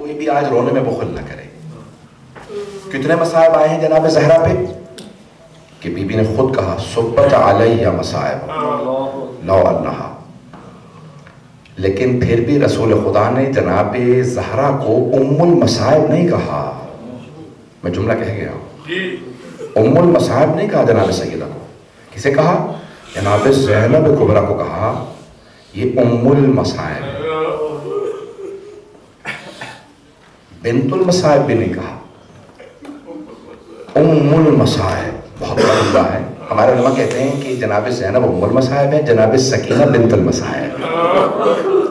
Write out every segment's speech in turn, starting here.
کوئی بھی آج رونے میں بخل نہ کرے. کتنے مصائب آئے ہیں جناب زہرا پہ کہ بی بی نے خود کہا صبت علیہ مصائب لو انہا. لیکن پھر بھی رسول خدا نے جناب زہرا کو ام المصائب نہیں کہا. میں جملہ کہہ گیا ہوں, ام المصائب نہیں کہا جناب سیدہ کو. کسے کہا؟ جناب زینب کبریٰ کو کہا یہ ام المصائب ہے. بنت المصائب بھی نہیں کہا, ام المصائب. بہت بڑا ہے. ہمارے علماء کہتے ہیں کہ جناب زینب ام المصائب ہے, جناب سکینہ بنت المصائب,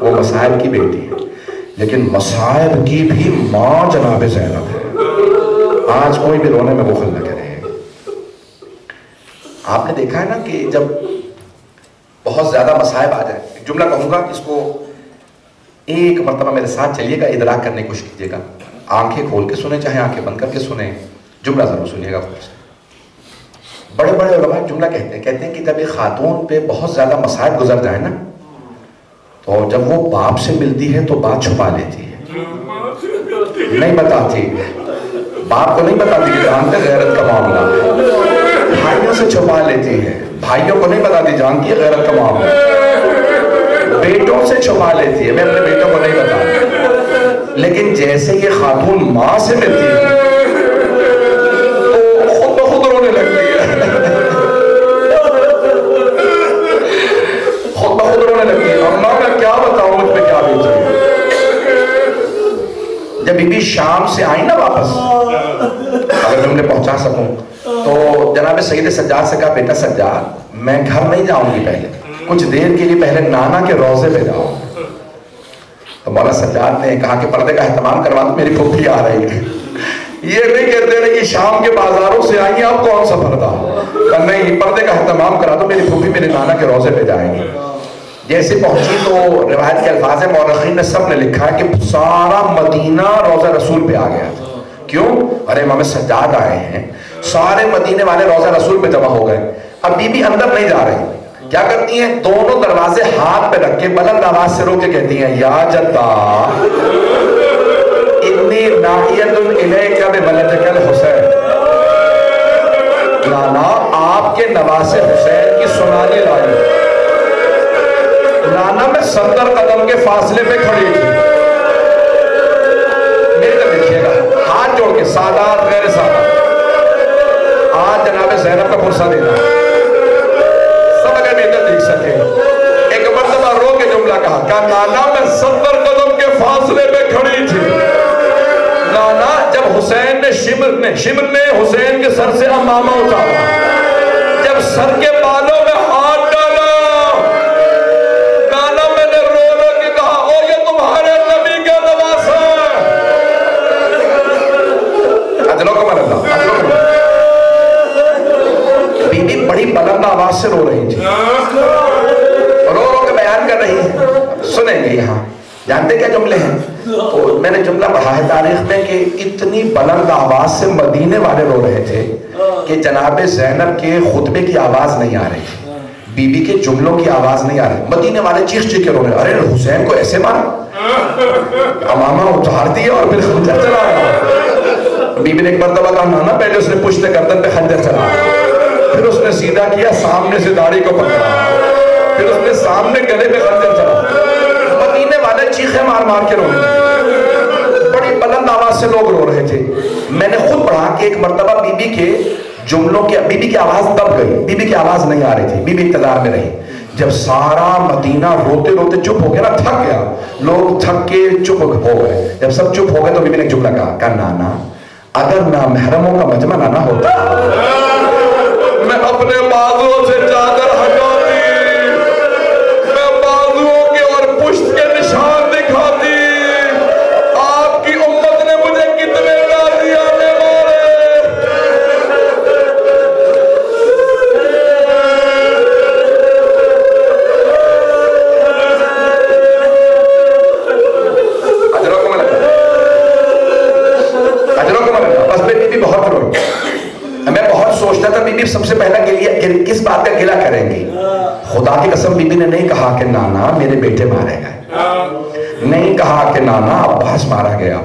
وہ مصائب کی بیٹی ہے, لیکن مصائب کی بھی ماں جناب زینب ہے. آج کوئی بھی رونے میں بخل نہ کرے. آپ نے دیکھا ہے نا کہ جب بہت زیادہ مصائب آ جائے, جملہ کہوں گا, اس کو ایک مرتبہ میرے ساتھ چلیے گا, ادراک کرنے کی کوشش کیجیے گا. آنکھیں کھول کے سنیں چاہے آنکھیں بند کر کے سنیں, جملہ ضرور سنیے گا خود سے. بڑے بڑے علماء جملہ کہتے ہیں کہ جب ایک خاتون پہ بہت زیادہ مصائب گزر جائے نا, تو جب وہ باپ سے ملتی ہے تو بات چھپا لیتی ہے, نہیں بتاتی. باپ کو نہیں بتاتی کہ جانتے غیرت کا معاملہ ہے. بھائیوں سے چھپا لیتی ہے, بھائیوں کو نہیں بتاتی جانتی ہے غیرت کا معاملہ ہے. بیٹوں سے چھپا لیتی ہے, میں اپنے بیٹوں کو نہیں بتاتی. لیکن جیسے یہ خاتون ماں سے ملتی ہے تو خود بخود رونے لگتی ہے, خود بخود رونے لگتی ہے. اماں میں کیا بتاؤں مجھ پہ کیا بیت رہی ہے. جب بی بی شام سے آئی نا واپس, اگر میں انہیں پہنچا سکوں, تو جناب سید سجاد سے کہا بیٹا سجاد میں گھر نہیں جاؤں گی, پہلے کچھ دیر کے لیے پہلے نانا کے روضے پہ جاؤں. تو مولانا سجاد نے کہا کہ پردے کا اہتمام کروا دو, میری پھوپھی آ رہی ہے. یہ نہیں کہتے رہے کہ شام کے بازاروں سے آئی ہیں آپ کون سا پردہ, نہیں, پردے کا اہتمام کرا دو, میری پھوپھی میرے نانا کے روضے پہ جائیں گی. جیسے پہنچی تو روایت کے الفاظ مورخین نے سب نے لکھا ہے کہ سارا مدینہ روضہ رسول پہ آ گیا. کیوں؟ ارے امام سجاد آئے ہیں, سارے مدینے والے روضہ رسول پہ جمع ہو گئے. اب بی بی اندر نہیں جا رہی, کیا کرتی ہیں, دونوں دروازے ہاتھ پہ رکھ کے بلند آواز سے رو کے کہتی ہیں یا جدہ انی ناحیت الیک بولدک الحسین. نانا آپ کے نواسے حسین کی سنانی لائی. نانا میں 70 قدم کے فاصلے پہ کھڑی تھی. میرے طرف دیکھیے گا, ہاتھ جوڑ کے, سادات غیر سادات. آج جناب زینب کا فرصہ دینا, سب اگر میرے طرف دیکھ سکے. ایک مرتبہ رو کے جملہ کہا کہ نانا میں 70 قدم کے فاصلے پہ کھڑی تھی. نانا جب حسین نے شمر نے حسین کے سر سے امامہ اتارا, جب سر کے بالوں میں ہاتھ ڈالا, نانا میں نے رو رو کے کہا او یہ تمہارے نبی کا نواسہ ہے. اجلو کو مرد اللہ, اجلو کو مرد. بی بی بڑی بلند آواز سے رو رہی تھی, رو رو کے بیان کر رہی ہے. سنیں گے یہاں, جانتے کیا جملے ہیں؟ تو میں نے جملہ پڑھا ہے تاریخ میں کہ اتنی بلند آواز سے مدینے والے رو رہے تھے کہ جناب زینب کے خطبے کی آواز نہیں آ رہی تھی, بی بی کے جملوں کی آواز نہیں آ رہی. مدینے والے چیخ چیخ کے رو رہے, ارے حسین کو ایسے مارا, امامہ اتار دیا اور پھر خنجر چلایا. بی بی نے ایک مرتبہ کہا نانا پہلے اس نے پشت گردن پہ خنجر چلایا, پھر اس نے سیدھا کیا, سامنے سے داڑھی کو پکڑا, پھر اس نے سامنے گلے پہ خنجر چلایا. مدینے والے چیخیں مار مار کے رو رہے تھے, بڑی بلند آواز سے لوگ رو رہے تھے. میں نے خود پڑھا کہ ایک مرتبہ بی بی کے جملوں کے, بی بی کی آواز دب گئی, بی بی کی آواز نہیں آ رہی تھی, بی بی انتظار میں رہی. جب سارا مدینہ روتے روتے چپ ہو گیا نا, تھک گیا, لوگ تھک کے چپ ہو گئے. جب سب چپ ہو گئے تو بی بی نے ایک جملہ کہا کہ نانا اگر نامحرموں کا مجمع نہ ہوتا میں اپنے بازوؤں سے چادر ہٹاتی, میں بازوؤں کے اور پشت کے نشان دکھاتی. آپ کی امت نے مجھے کتنے غازیانے مارے. اجروں کو ملتا, اجروں کو ملتا. بس میں بھی بہت روئی. میں بہت سوچتا تھا بی بی سب سے پہلا کس بات کا گلہ کریں گی. خدا کی قسم بی بی نے نہیں کہا کہ نانا میرے بیٹے مارے گئے, नहीं कहा कि नाना अब्बास मारा गया,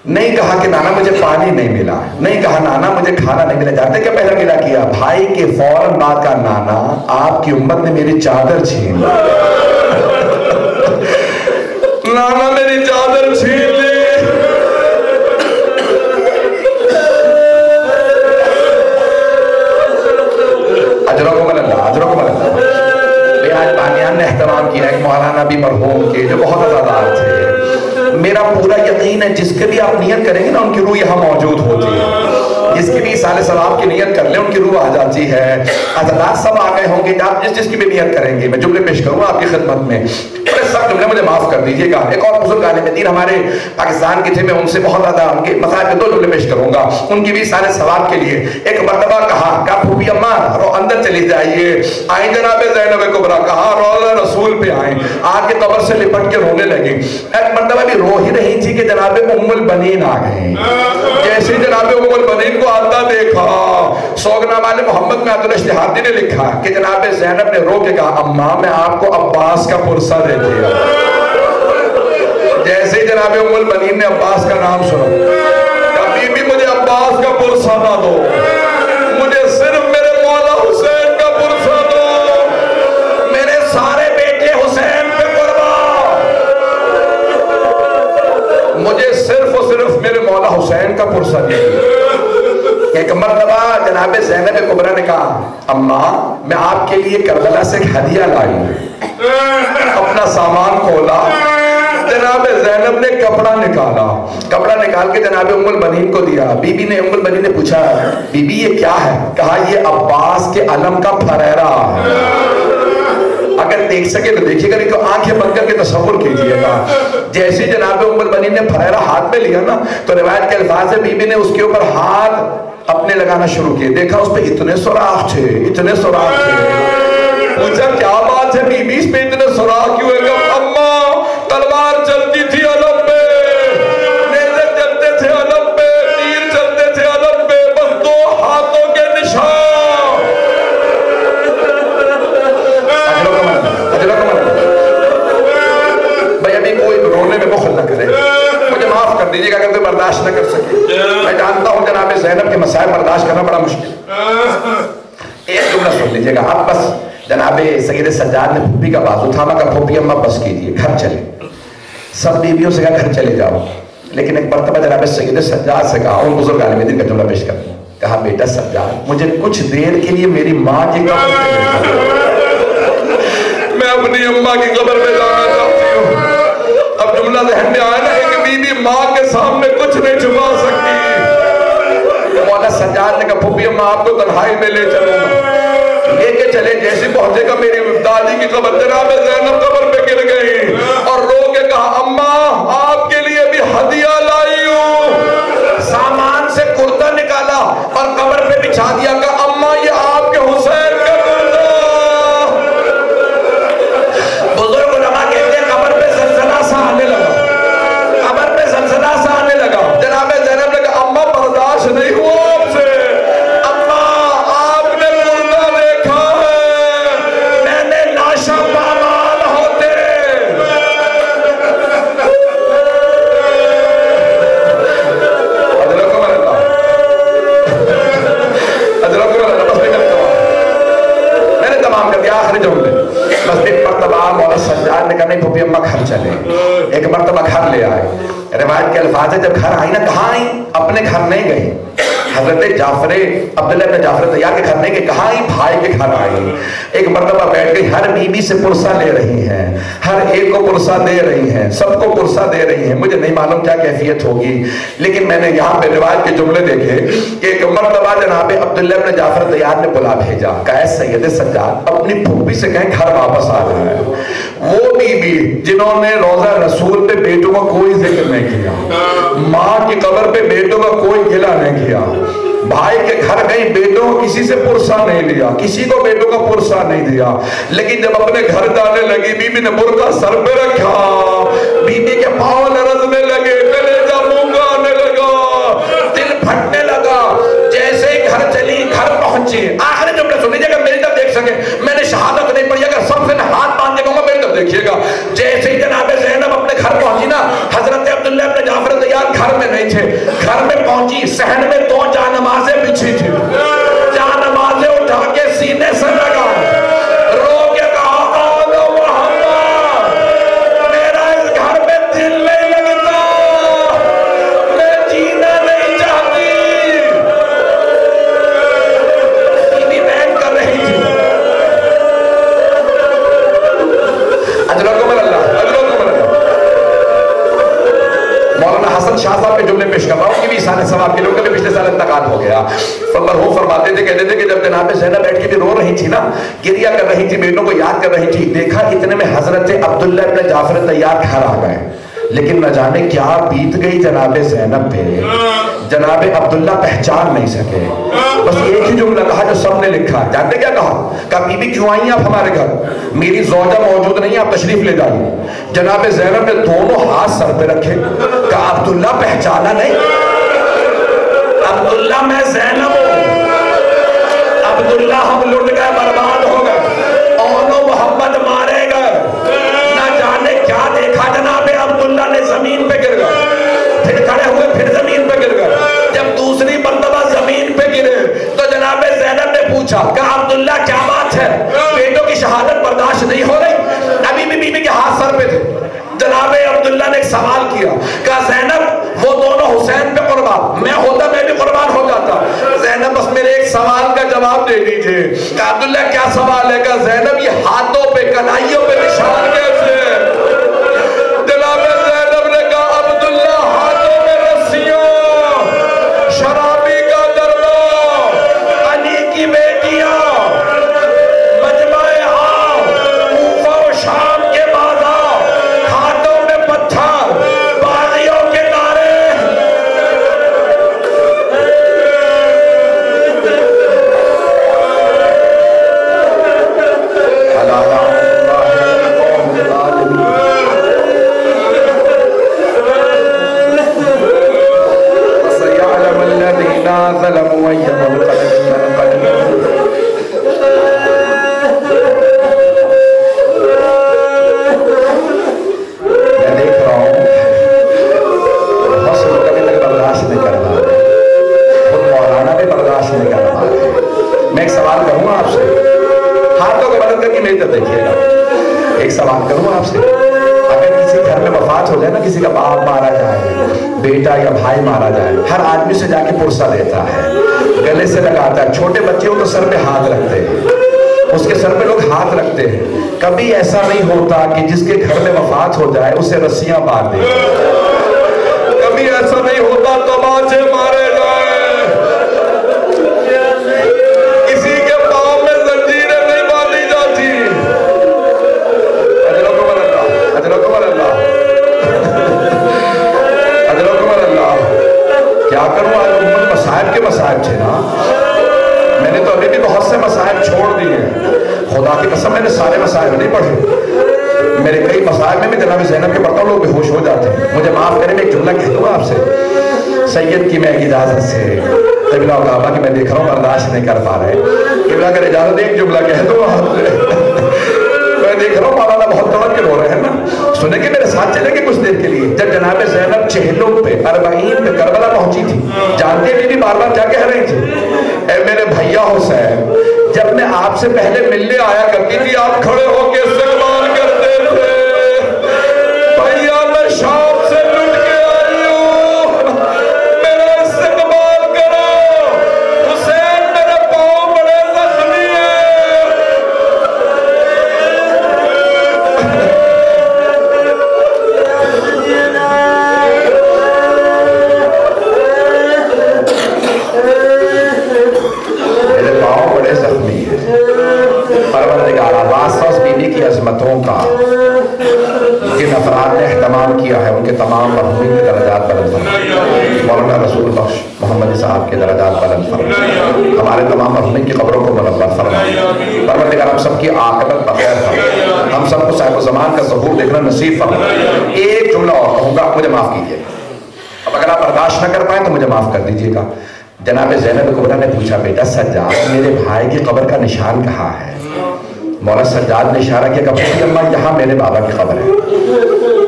नहीं कहा कि नाना मुझे पानी नहीं मिला, नहीं कहा नाना मुझे खाना नहीं मिला। जानते क्या पहला गिला किया? भाई के फौरन बाद का नाना आपकी उम्मत ने मेरी चादर छीन ली। नाना मेरी चादर छीन ली। आज बानियान ने एहतराम किया एक मौलाना भी मरहूम के जो बहुत अज़ादार थे। मेरा पूरा यकीन है जिसके भी आप नियत करेंगे ना उनकी रूह यहाँ मौजूद होती है। जिसकी भी साले सवाब की नियत कर ले उनकी रूह आ जाती है। अज़ादार सब आ गए होंगे, आप जिस जिसकी भी नियत करेंगे मैं जुमले पेश करूँगा आपकी खिदमत में। बड़े सब जुमले मुझे माफ कर दीजिएगा। एक और बुजुर्ग आलिम दीन हमारे पाकिस्तान के थे, मैं उनसे बहुत ज़्यादा उनके मसाइल के 2 जुमले पेश करूँगा उनकी भी सारे सवाब के लिए। एक मरतबा कहा फूफी अम्मा अंदर चली जाइए, आई जनाब ज़ैनब कुबरा, कहा रोज़ा रसूल पे आए, आके कब्र से लिपट के रोने लगी। एक मरतबा भी रो ही रही थी कि जनाब उम्मुल बनीन आ गए। जैसे जनाब उम्मुल बनीन को आता देखा, सोगनामा मोहम्मद में अब्दुल इश्तिहादी ने लिखा कि जनाब ज़ैनब ने रो के कहा अम्मा मैं आपको अब्बास का पुरसा दे दिया। जैसे ही जनाब उम्मुल बनीन ने अब्बास का नाम सुना, कभी भी मुझे अब्बास का पुरसा ना दो, मुझे सिर्फ मेरे मौला हुसैन का पुरसा दो, मेरे सारे बेटे हुसैन पे कुर्बान, मुझे सिर्फ और सिर्फ मेरे मौला हुसैन का पुरसा दीजिए। एक मरतबा जनाब ज़ैनब कुबरा ने कहा अम्मा मैं आपके लिए करबला से एक हदिया लाई। अपना सामान खोला, जनाब ज़ैनब ने कपड़ा निकाला, कपड़ा निकाल के जनाब उम्मुल बनीन को दिया। बीबी ने उम्मुल बनीन ने पूछा बीबी ये क्या है? कहा ये अब्बास के अलम का फरेरा है। अगर देख सके तो देखिएगा, नहीं तो आंखें बंद करके तसव्वुर कीजिएगा। जैसे जनाब उम्मुल बनीन ने फरेरा हाथ में लिया ना तो रिवायत के अल्फाज है बीबी ने उसके ऊपर हाथ अपने लगाना शुरू किए। देखा उस पे इतने सुराख थे, इतने सुराख थे। पूछा क्या बात है बीबी इस पे इतने सुराख क्यों है? अम्मा तलवार चलती थी अलम पे, नेज़े चलते थे अलम पे, तीर चलते थे अलम पे, बस 2 हाथों के निशान। भाई अभी कोई रोने में बुख़्ल न करे, मुझे माफ कर दीजिएगा अगर कोई बर्दाश्त न कर सके। मैं जानता हूँ जनाब ज़ैनब के मसाइल बर्दाश्त करना बड़ा मुश्किल। एक जुमला सुन लीजिएगा आप बस। जनाब सैयद सज्जाद ने फूफी का बाजू थामा का, फूफी अम्मा बस कीजिए घर चले। सब बीवियों से कहा घर चले जाओ, लेकिन एक मरतबा जनाब सैयद सज्जाद से कहा, उन बुजुर्ग आलिम दीन का जुमला पेश कर, कहा बेटा सज्जाद मुझे कुछ देर के लिए मेरी माँ की कब्र मैं अपनी अम्मा की कब्र में जाना चाहती हूँ। अब जुमला ज़हन में आया ना कि बीबी माँ के सामने कुछ नहीं छुपा सकती। मौला सज्जाद ने कहा फूफी अम्मा आपको तन्हाई में ले चलूंगा। लेके चले, जैसे पहुंचेगा मेरी दादी की कब्र, जनाब ज़ैनब कब्र पे गिर गई और रो के कहा अम्मा आपके लिए भी हदिया लाई हूँ। सामान से कुर्ता निकाला और कब्र पे बिछा दिया। कहा अम्मा ये आपके हुसैन का कुर्ता। बुजुर्ग उलमा कहते हैं कब्र पे सनसना सा आने लगा, कब्र पे सनसना सा आने लगा। जनाब ज़ैनब ने कहा अम्मा बर्दाश्त नहीं हुआ आपसे, अम्मा आपने कुर्ता देखा है, मैंने लाशा पामाल होते। मैंने तमाम कर दिया आखिरी जुमले। बस एक मरतबा मौला सज्जाद ने कहा नहीं फूफी अम्मा घर चले। एक मरतबा घर ले आए। रिवायत के अल्फाज है जब घर आई ना, कहाँ आई? अपने घर नहीं गई, हजरत जाफर अब्दुल्लाह इब्न जाफर तैयार के घर नहीं गई, कहाँ आई? भाई के घर आई। एक मरतबा बैठ गई, हर बीवी से पुरसा ले रही हैं, हर एक को पुरसा दे रही हैं, सबको पुरसा दे रही हैं। मुझे नहीं मालूम क्या कैफियत होगी, लेकिन मैंने यहाँ पे रिवायत के जुमले देखे कि एक मरतबा जनाब अब्दुल्लाह इब्न जाफर तैयार ने बुला भेजा, कहा सैयद सज्जाद अपनी फूफी से कहें घर वापस आ जाए। वो बीबी जिन्होंने रोजा रसूल पे बेटों का कोई जिक्र नहीं किया, माँ की कब्र पे बेटों का कोई गिला नहीं किया, भाई के घर गई बेटों को किसी से पुरसा नहीं लिया, किसी को बेटों का पुरसा नहीं दिया। लेकिन जब अपने घर जाने लगी बीबी ने बुर्का सर पे रखा, बीबी के पांव लरजने लगे, कलेजा मूंगा आने लगा, दिल फटने लगा। जैसे ही घर चली, घर पहुंची, आखिरी जुमला सुन लीजिएगा मेरी तरफ देख सके, मैंने शहादत नहीं पढ़ी, अगर सबसे हाथ बांध के कहूंगा मेरी तरफ देखिएगा। जैसे ही जनाब ज़ैनब अपने घर तैयार घर में नहीं थे, घर में पहुंची, सहन में 2 जानमाज़ें बिछी थी, जानमाज़ें उठा के सीने से लगा, रो के कहा आलो मोहम्मद, मेरा इस घर में दिल नहीं लगता, मैं जीना नहीं चाहती। बीवी बहन कर रही थी। मौलाना हसन शाह साहब के जुमले पेश कर रहा हूँ कि भी सारे सवाब के लोग कभी पिछले साल इंतकाल हो गया। वो फरमाते थे, कहते थे कि जब जनाब ज़ैनब बैठ के भी रो रही थी ना, गिरिया कर रही थी, बेटों को याद कर रही थी, देखा इतने में हजरत अब्दुल्ला इब्न जाफर तैयार घर आ गए, लेकिन न जाने क्या बीत गई जनाब ज़ैनब पे, जनाब अब्दुल्ला पहचान नहीं सके। बस एक ही जुमला कहा जो सबने लिखा, जानते क्या कहा? बीबी क्यों आई आप हमारे घर? मेरी ज़ौजा मौजूद नहीं, आप तशरीफ ले जाइए। जनाब ज़ैनब ने दोनों हाथ सर पे रखे, कहा अब्दुल्ला पहचाना नहीं? अब्दुल्ला मैं ज़ैनब हूँ, अब्दुल्ला हम लुट गए, बर्बाद हो गए, ओनो मोहम्मद मारे गए। ना जाने क्या देखा जनाब अब्दुल्ला ने, जमीन पे गिर गए, फिर खड़े हुए, फिर जमीन पे गिर गए। जब दूसरी मर्तबा जमीन पे गिरे तो जनाब ज़ैनब ने पूछा, कहा अब्दुल्ला क्या बात है, बेटों की शहादत बर्दाश्त नहीं हो रही? अभी भी बीबी के हाथ सर पे थे। जनाब अब्दुल्ला ने एक सवाल किया, कहा ज़ैनब वो दोनों हुसैन पे कुर्बान, मैं होता मैं भी कुर्बान हो जाता। ज़ैनब बस मेरे एक सवाल का जवाब दे दीजिए। कहा अब्दुल्ला क्या सवाल है? कहा ज़ैनब ये हाथों पे, कलाइयों पे निशान कैसे? जनाब ज़ैनब ने कहा अब्दुल्ला हाथों में रस्सियां, शराबी का दरबा, अली की बेटियां, मजमाए आम, कूफा और शाम के बाजार, हाथों में पत्थर, बागियों के नारे। बेटा या भाई मारा जाए, हर आदमी से जाके पुरसा लेता है, गले से लगाता है। छोटे बच्चे हो तो सर पे हाथ रखते हैं, उसके सर पे लोग हाथ रखते हैं। कभी ऐसा नहीं होता कि जिसके घर में वफात हो जाए उसे रस्सियां बांध दे, कभी ऐसा नहीं होता तमाचे मारे जाए, किसी के पाँव में जंजीरें नहीं बांधी जाती। क्या करूं, आज उम्मत मसाइब के मसाइब थे ना, मैंने तो अभी भी बहुत से मसाइब छोड़ दिए हैं। खुदा की कसम मैंने सारे मसाइब नहीं पढ़े, मेरे कई मसाइब में भी जनाब ज़ैनब के पढ़ता हूँ, लोग बेहोश हो जाते हैं। मुझे माफ करें, मैं एक जुमला कह दूँ आपसे, सैयद की मैं इजाजत से, क़िबला और काबा की मैं देख रहा हूँ बर्दाश्त नहीं कर पा रहे, क़िबला अगर इजाजत एक जुमला कह दो आपसे। मैं देख रहा हूँ मौलाना बहुत तवज्जो हो रहे हैं ना, सुनेंगे मेरे साथ चलेंगे कुछ देर के लिए। जब जनाब ज़ैनब चहलों पे, अरबाईन पे करबला पहुंची थी, जानते बीबी बार बार क्या कह रही थी? ऐ मेरे भैया हुसैन, जब मैं आपसे पहले मिलने आया करती थी आप खड़े होके इस्तकबाल करते थे, भैया मैं शाम से लुट के आई हूँ, मेरा इस्तकबाल करो। हुसैन मेरे पाँव बड़े जख्मी है। बीबी की अजमतों का जिन अफराद ने एहतमाम किया है उनके तमाम मरहूमीन के दर्जात बुलंद फरमाए। मौलाना रसूल बख्श मोहम्मद साहब के दर्जात बुलंद फरमाए, हमारे तमाम मरहूमीन की कब्रों को मुनव्वर फरमाए। परवरदिगार हम सबकी आक़िबत बखैर फरमाए, हम सबको साहिब ज़मान का ज़हूर देखना नसीब फरमाए। एक जुमला और कहूँगा, मुझे माफ़ कीजिए, अब अगर आप बर्दाश्त न कर पाए तो मुझे माफ़ कर दीजिएगा। जनाब ज़ैनब कुबरा ने पूछा, बेटा सज्जाद मेरे भाई की कब्र का निशान कहाँ है? مولا سجاد نے اشارہ کیا کہ پھوپھی اماں یہاں میرے بابا کی قبر ہے.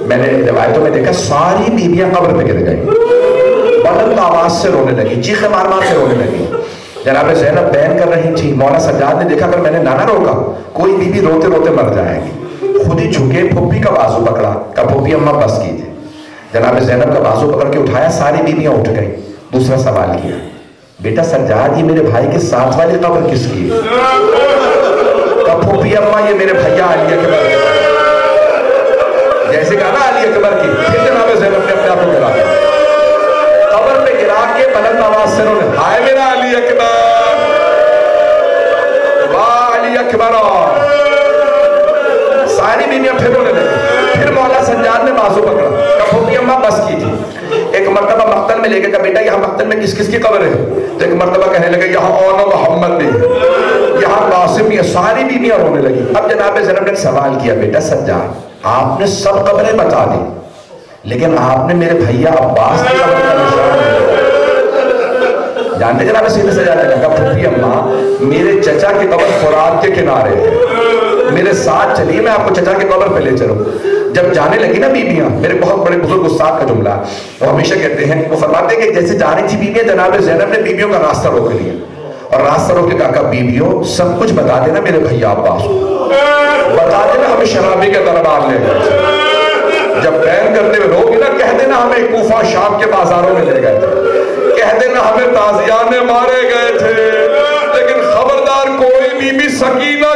میں نے روایتوں میں دیکھا ساری بیویاں قبر پہ گر گئی, بلند آواز سے رونے لگی, چیخیں مار مار سے رونے لگی. جناب زینب بیان کر رہی تھی, مولا سجاد نے دیکھا اگر میں نے نہ روکا کوئی بیوی روتے روتے مر جائے گی. خود ہی جھکے پھوپھی کا بازو پکڑا کہ پھوپھی اماں بس کیجیے. جناب زینب کا بازو پکڑ کے اٹھایا, ساری بیویاں اٹھ گئی. دوسرا سوال کیا, بیٹا سجاد یہ میرے بھائی کے ساتھ والی قبر کس کی ہے؟ کہ پھوپھی اماں یہ میرے بھیا علی اکبر کی. جیسے کہا نا علی اکبر کی, پھر جناب زینب نے اپنے آپ کو گرا دیا, قبر پہ گرا کے بلند آواز سے رونے, ہائے میرا علی اکبر, واہ علی اکبر. ساری بیویاں پھر رونے لگی. پھر مولا سجاد نے بازو پکڑا کہ پھوپھی اماں بس کی تھی. ایک مرتبہ مقتل میں لے کے کہا بیٹا یہاں مقتل میں کس کس کی قبر ہے؟ تو ایک مرتبہ کہنے لگے یہاں اونا محمد بھی ہے, یہاں قاسم بھی ہے. ساری بیویاں رونے لگی. اب جناب زینب نے سوال کیا, بیٹا سجاد آپ نے سب قبریں بتا دی لیکن آپ نے میرے بھیا عباس کی قبر کا نشان نہیں. جانتے جناب سیدھے سجاد نے کہا پھوپھی اماں میرے چچا کی قبر فرات کے کنارے ہے, میرے ساتھ چلیے میں آپ کو چچا کی قبر پہ لے چلوں. جب جانے لگی نا بیویاں, میرے بہت بڑے بزرگ استاد کا جملہ وہ ہمیشہ کہتے ہیں, وہ فرماتے ہیں کہ جیسے جا رہی تھی بیویاں, جناب زینب نے بیویوں کا راستہ روک لیا اور راستہ روک کے کہا بیویوں سب کچھ بتا دینا میرے بھیا عباس کو, بتا دینا ہمیں شرابی کے دربار لے گئے. جب بیان کرتے ہوئے روگی نا, کہہ دینا ہمیں کوفہ شام کے بازاروں میں لے گئے تھے, کہہ دینا ہمیں تازیانے مارے گئے تھے, لیکن خبردار کوئی بی بی سکینہ